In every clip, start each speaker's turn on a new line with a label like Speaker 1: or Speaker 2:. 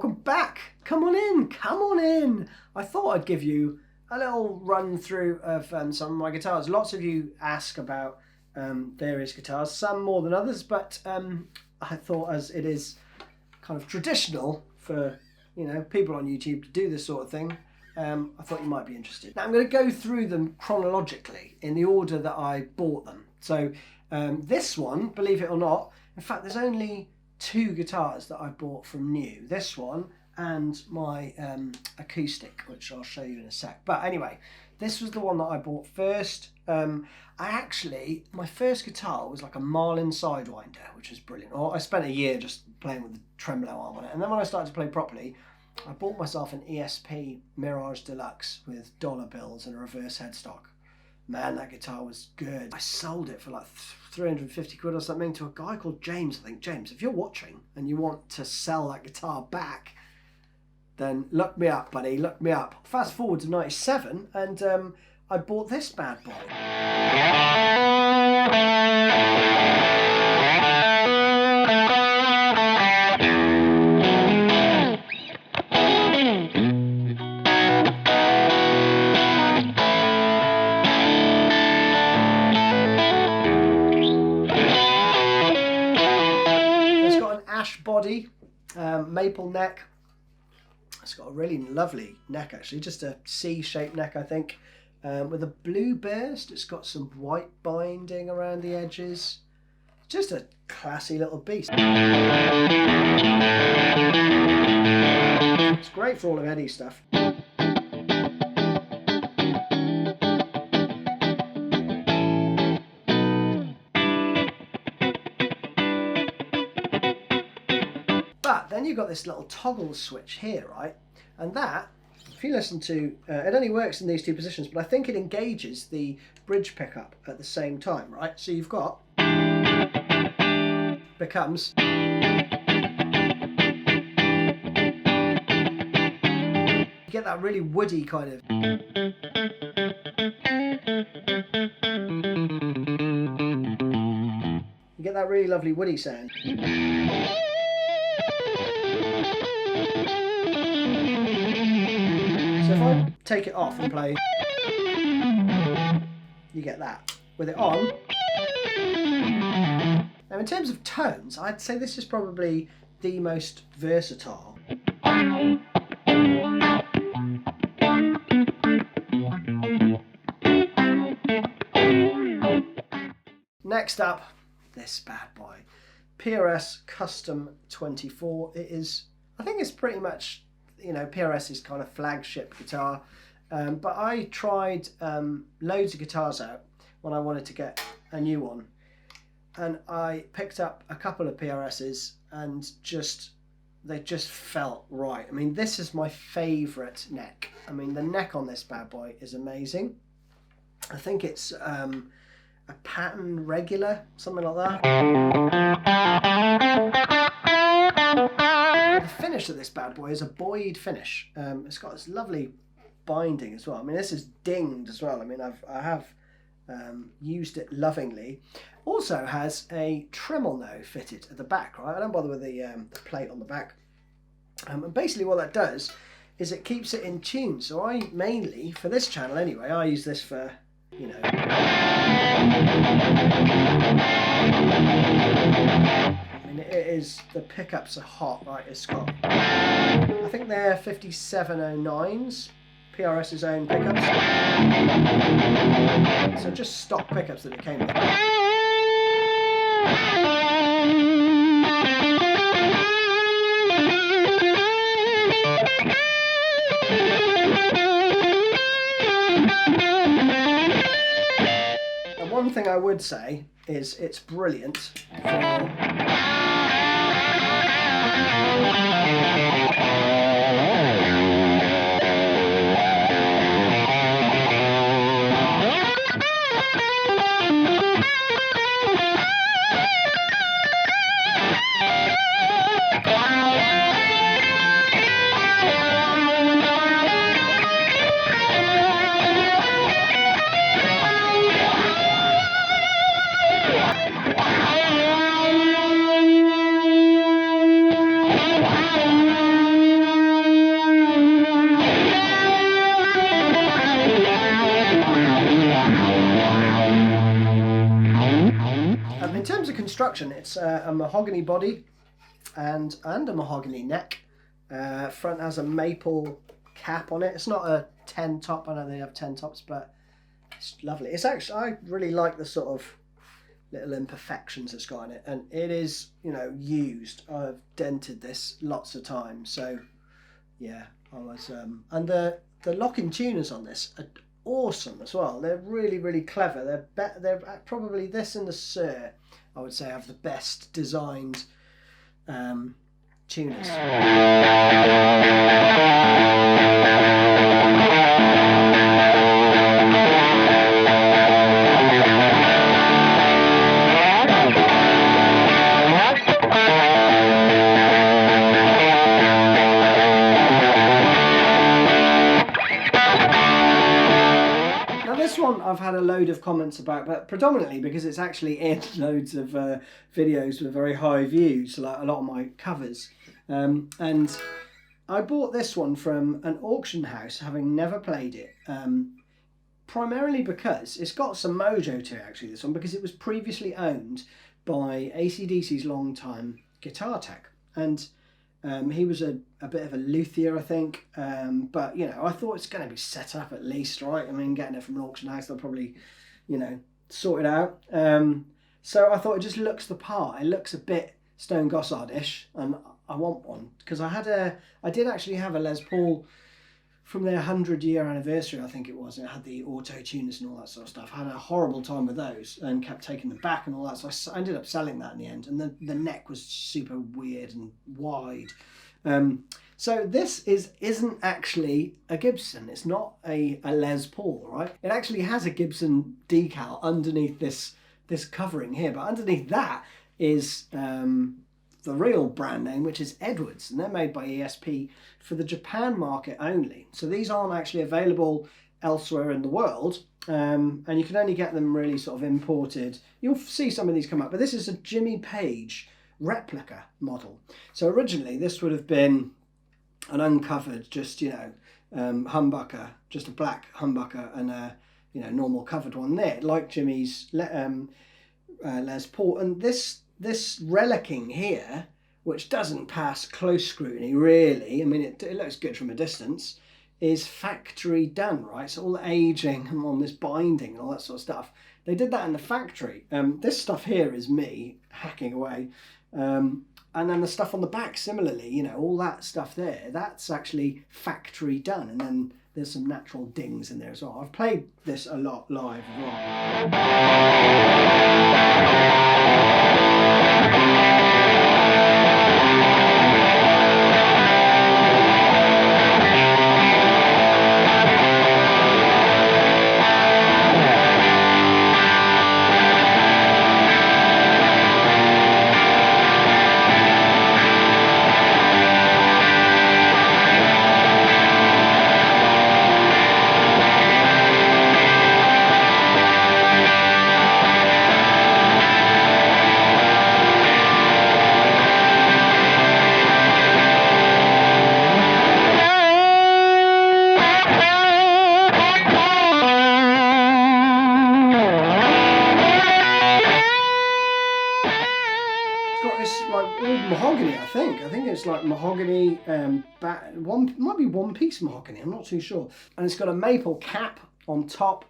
Speaker 1: welcome back. Come on in, come on in. I thought I'd give you a little run through of some of my guitars. Lots of you ask about various guitars, some more than others, but I thought, as it is kind of traditional for people on YouTube to do this sort of thing, I thought you might be interested. Now I'm going to go through them chronologically in the order that I bought them. So this one, believe it or not, in fact there's only 2 guitars that I bought from new. This one and my Acoustic, which I'll show you in a sec. But anyway, this was the one that I bought first. My first guitar was like a Marlin Sidewinder, which was brilliant. I spent a year just playing with the tremolo arm on it. And then when I started to play properly, I bought myself an Esp Mirage Deluxe with dollar bills and a reverse headstock. Man, that guitar was good. I sold it for like 350 quid or something to a guy called James. I think, James, if you're watching and you want to sell that guitar back, then look me up, buddy, look me up. Fast forward to 97 and I bought this bad boy. It's got an ash body, maple neck. It's got a really lovely neck, actually, just a C-shaped neck, I think, with a blue burst. It's got some white binding around the edges. Just a classy little beast. It's great for all of Eddie's stuff. But then you've got this little toggle switch here, right? And that, if you listen to, it only works in these 2 positions, but I think it engages the bridge pickup at the same time, right? So you've got, becomes, you get that really woody kind of, you get that really lovely woody sound. So if I take it off and play, you get that. With it on, now in terms of tones, I'd say this is probably the most versatile. Next up, this bad boy, Prs Custom 24. It is, I think it's pretty much, PRS's kind of flagship guitar, but I tried loads of guitars out when I wanted to get a new one, and I picked up a couple of PRS's and they just felt right. I mean, this is my favourite neck. I mean, the neck on this bad boy is amazing. I think it's a pattern regular, something like that. The finish of this bad boy is a buoyed finish. It's got this lovely binding as well. I mean, this is dinged as well. I mean, I have used it lovingly. Also has a tremolo fitted at the back, right? I don't bother with the plate on the back. And basically what that does is it keeps it in tune. So I mainly, for this channel anyway, I use this for, it is, the pickups are hot, right? It's got, I think they're 5709s, PRS's own pickups. So just stock pickups that it came with. And one thing I would say is it's brilliant for construction. It's a mahogany body and a mahogany neck. Front has a maple cap on it. It's not a 10 top. I know they have 10 tops, but it's lovely. It's actually, I really like the sort of little imperfections it's got in it, and it is, you know, used. I've dented this lots of times, so yeah, I was and the locking tuners on this are awesome as well. They're really, really clever. They're probably, this and the Sir, I would say, have the best designed tuners. I've had a load of comments about, but predominantly because it's actually in loads of videos with very high views, like a lot of my covers. And I bought this one from an auction house, having never played it, primarily because it's got some mojo to it, actually, this one, because it was previously owned by AC/DC's longtime guitar tech. And he was a bit of a luthier, I think, but, you know, I thought it's going to be set up at least, right? I mean, getting it from an auction house, they'll probably, you know, sort it out. So I thought it just looks the part. It looks a bit Stone Gossard-ish, and I want one, because I did actually have a Les Paul from their 100-year anniversary, I think it was. It had the auto tuners and all that sort of stuff. I had a horrible time with those and kept taking them back and all that, so I ended up selling that in the end. And the neck was super weird and wide. So this isn't actually a Gibson. It's not a Les Paul, right? It actually has a Gibson decal underneath this covering here, but underneath that is the real brand name, which is Edwards, and they're made by ESP for the Japan market only. So these aren't actually available elsewhere in the world, and you can only get them really sort of imported. You'll see some of these come up, but this is a Jimmy Page replica model. So originally this would have been an uncovered, just, you know, humbucker, just a black humbucker and a, you know, normal covered one there, like Jimmy's Les Paul. And this relicking here, which doesn't pass close scrutiny really, I mean, it looks good from a distance, is factory done, right? So all the aging on this binding and all that sort of stuff, they did that in the factory. This stuff here is me hacking away. And then the stuff on the back, similarly, you know, all that stuff there, that's actually factory done. And then there's some natural dings in there as well. I've played this a lot live as well. Mahogany, I think it's like mahogany, might be one piece mahogany, I'm not too sure. And it's got a maple cap on top,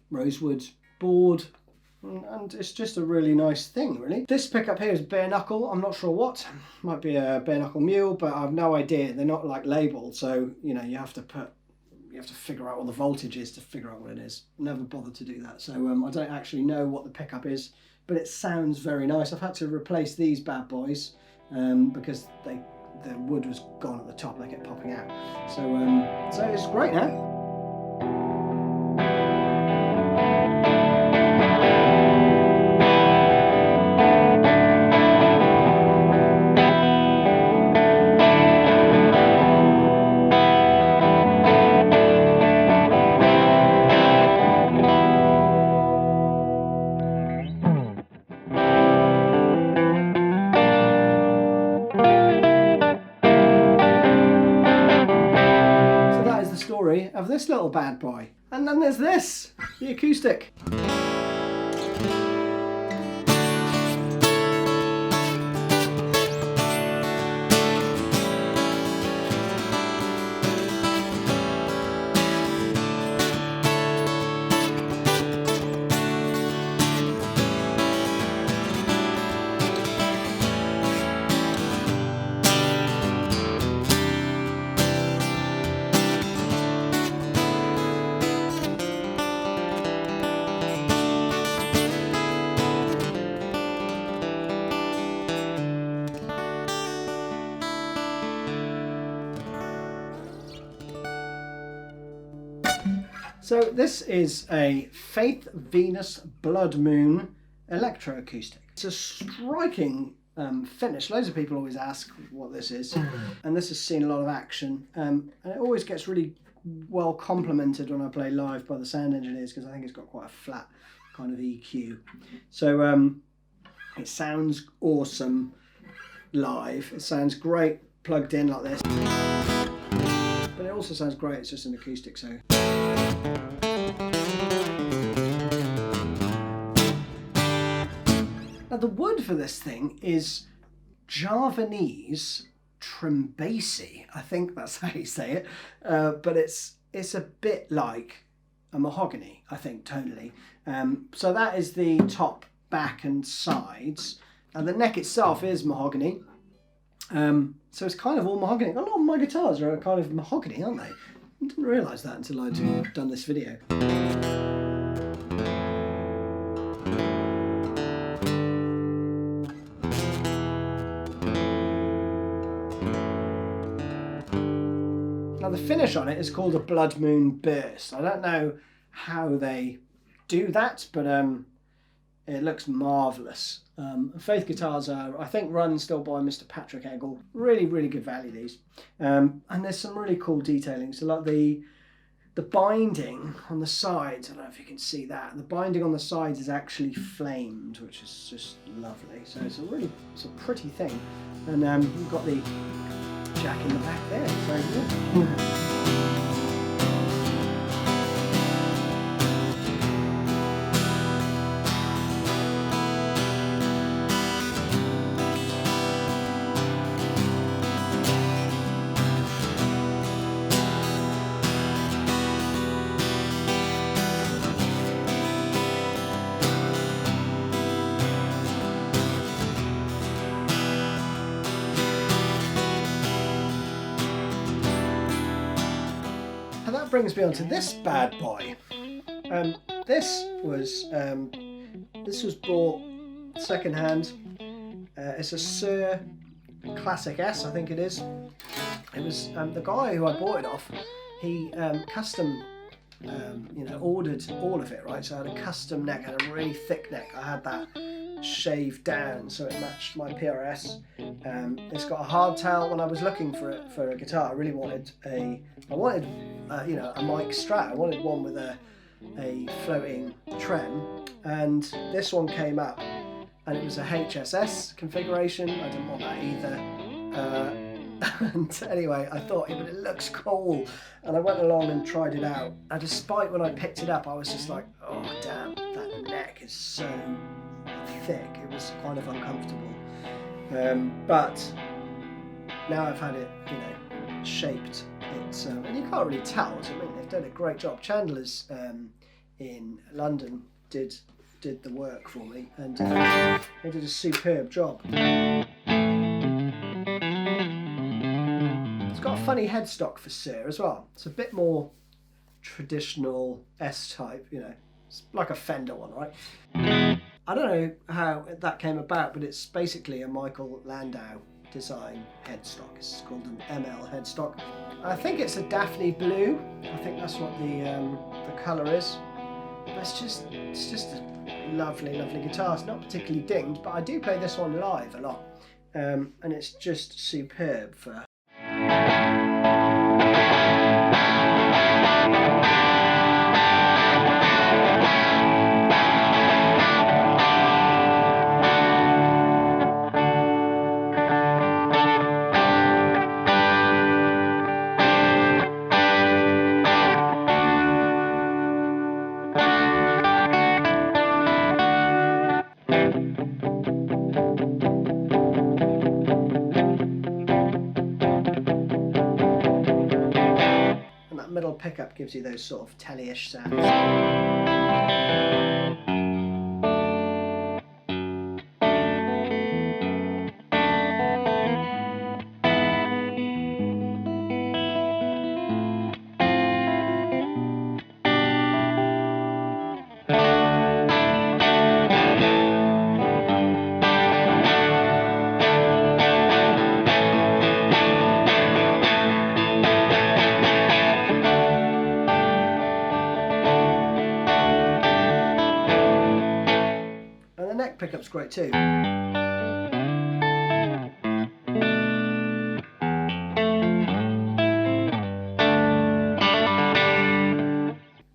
Speaker 1: rosewood board, and it's just a really nice thing, really. This pickup here is bare knuckle. I'm not sure what, might be a bare knuckle mule, but I've no idea. They're not like labelled, so, you know, you have to figure out what the voltage is to figure out what it is. Never bothered to do that, so I don't actually know what the pickup is, but it sounds very nice. I've had to replace these bad boys because the wood was gone at the top. They kept popping out. So it's great now. Of this little bad boy. And then there's this, the acoustic. So this is a Faith Venus Blood Moon Electro Acoustic. It's a striking finish. Loads of people always ask what this is, and this has seen a lot of action, and it always gets really well complemented when I play live by the sound engineers, because I think it's got quite a flat kind of EQ. So it sounds awesome live. It sounds great plugged in like this, but it also sounds great, it's just an acoustic. So now the wood for this thing is Javanese Trembassy, I think that's how you say it, but it's a bit like a mahogany, I think, tonally. So that is the top, back and sides, and the neck itself is mahogany. So it's kind of all mahogany. A lot of my guitars are kind of mahogany, aren't they? I didn't realise that until I'd done this video. Now the finish on it is called a Blood Moon Burst. I don't know how they do that, but it looks marvellous. Faith Guitars are, I think, run still by Mr. Patrick Eggle. Really, really good value, these. And there's some really cool detailing. So like the binding on the sides, I don't know if you can see that. The binding on the sides is actually flamed, which is just lovely. So it's a pretty thing. And you've got the jack in the back there. So yeah. Brings me on to this bad boy. This was bought second hand. It's a Sir Classic S, I think it is. It was the guy who I bought it off. He custom, ordered all of it, right? So I had a custom neck, I had a really thick neck. I had that shaved down so it matched my PRS. It's got a hardtail. When I was looking for a guitar, I really wanted a mic Strat. I wanted one with a floating trem, and this one came up, and it was a HSS configuration. I didn't want that either. And anyway, I thought, but it looks cool, and I went along and tried it out. And despite when I picked it up, I was just like, oh damn, that neck is so thick. It was kind of uncomfortable. But now I've had it, shaped. It's and you can't really tell. So, I mean, they've done a great job. Chandler's in London did the work for me, and they did a superb job. It's got a funny headstock for Sir as well. It's a bit more traditional S-type, It's like a Fender one, right? I don't know how that came about, but it's basically a Michael Landau design headstock. It's called an ML headstock. I think it's a Daphne blue. I think that's what the colour is. But it's just a lovely, lovely guitar. It's not particularly dinged, but I do play this one live a lot, and it's just superb for. Middle pickup gives you those sort of telly-ish sounds. Kenepp's great too.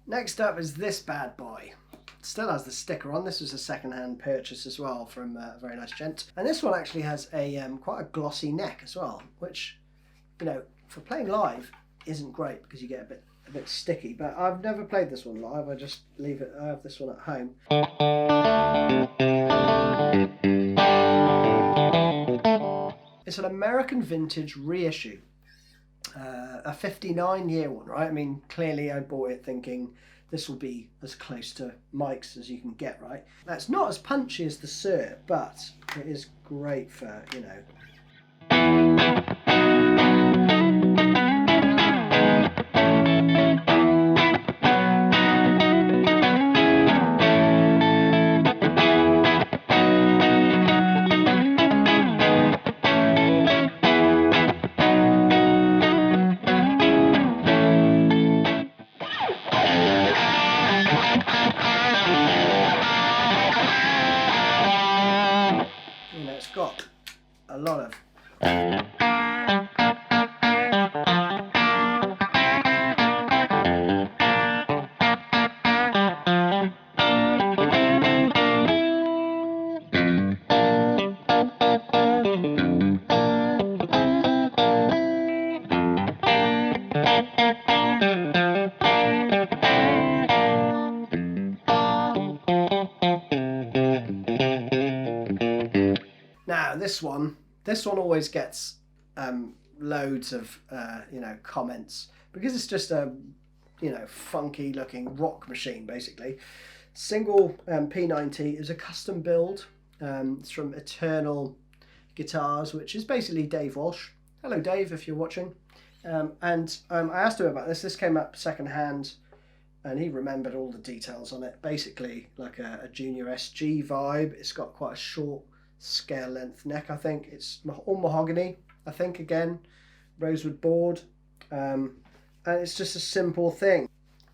Speaker 1: Next up is this bad boy. Still has the sticker on. This was a second-hand purchase as well from a very nice gent. And this one actually has a quite a glossy neck as well, which, you know, for playing live isn't great because you get a bit sticky. But I've never played this one live. I just leave it. I have this one at home. It's an American vintage reissue. A 59-year one, right? I mean, clearly I bought it thinking this will be as close to Mike's as you can get, right? That's not as punchy as the Sir, but it is great for, you know. Got a lot of This one always gets loads of you know, comments because it's just a, you know, funky looking rock machine basically. Single P90 is a custom build. It's from Eternal Guitars, which is basically Dave Walsh. Hello Dave, if you're watching. I asked him about this. This came up second hand and he remembered all the details on it. Basically like a Junior SG vibe. It's got quite a short scale length neck. I think it's all mahogany, I think, again rosewood board, and it's just a simple thing.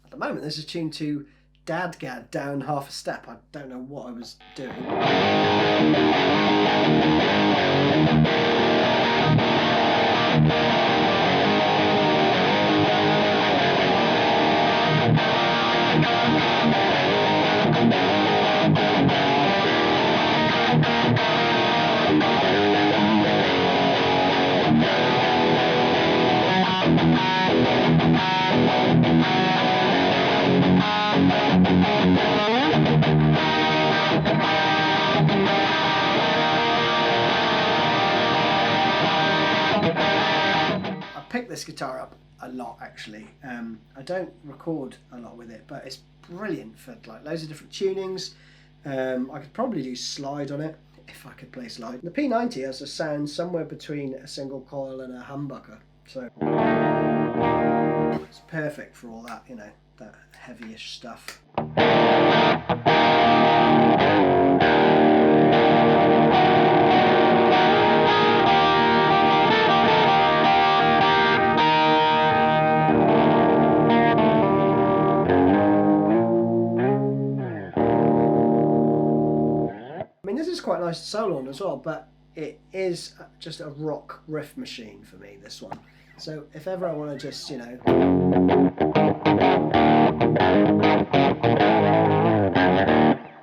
Speaker 1: At the moment this is tuned to Dadgad down half a step. I don't know what I was doing. Picked this guitar up a lot actually. I don't record a lot with it, but it's brilliant for like loads of different tunings. I could probably do slide on it if I could play slide. The P90 has a sound somewhere between a single coil and a humbucker, so it's perfect for all that, you know, that heavyish stuff. This is quite nice to solo on as well, but it is just a rock riff machine for me, this one. So if ever I want to just, you know, if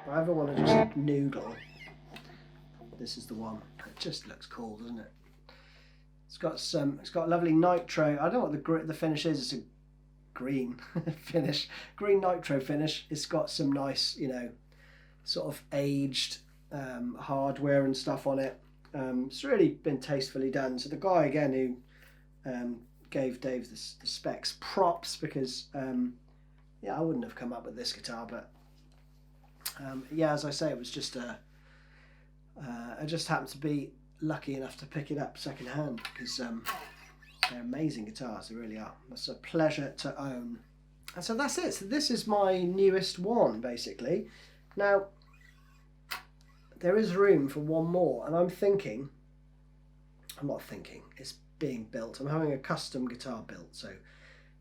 Speaker 1: I ever want to just noodle, this is the one. It just looks cool, doesn't it? It's got lovely nitro. I don't know what the finish is. It's a green finish, green nitro finish. It's got some nice, you know, sort of aged hardware and stuff on it. It's really been tastefully done. So the guy again who gave Dave the specs, props, because yeah, I wouldn't have come up with this guitar, but yeah, as I say, it was just I just happened to be lucky enough to pick it up second hand because they're amazing guitars, they really are. It's a pleasure to own. And so that's it. So this is my newest one basically. Now there is room for one more, and I'm not thinking, it's being built. I'm having a custom guitar built, so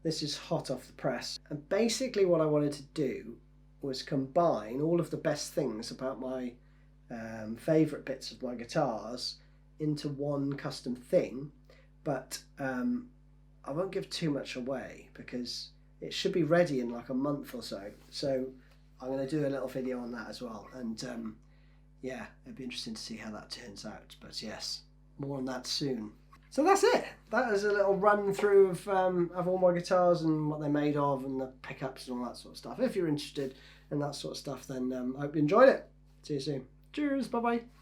Speaker 1: this is hot off the press. And basically what I wanted to do was combine all of the best things about my favourite bits of my guitars into one custom thing, but I won't give too much away because it should be ready in like a month or so. So I'm going to do a little video on that as well, and yeah, it'd be interesting to see how that turns out. But yes, more on that soon. So that's it. That is a little run through of all my guitars and what they're made of and the pickups and all that sort of stuff. If you're interested in that sort of stuff, then I hope you enjoyed it. See you soon. Cheers. Bye bye.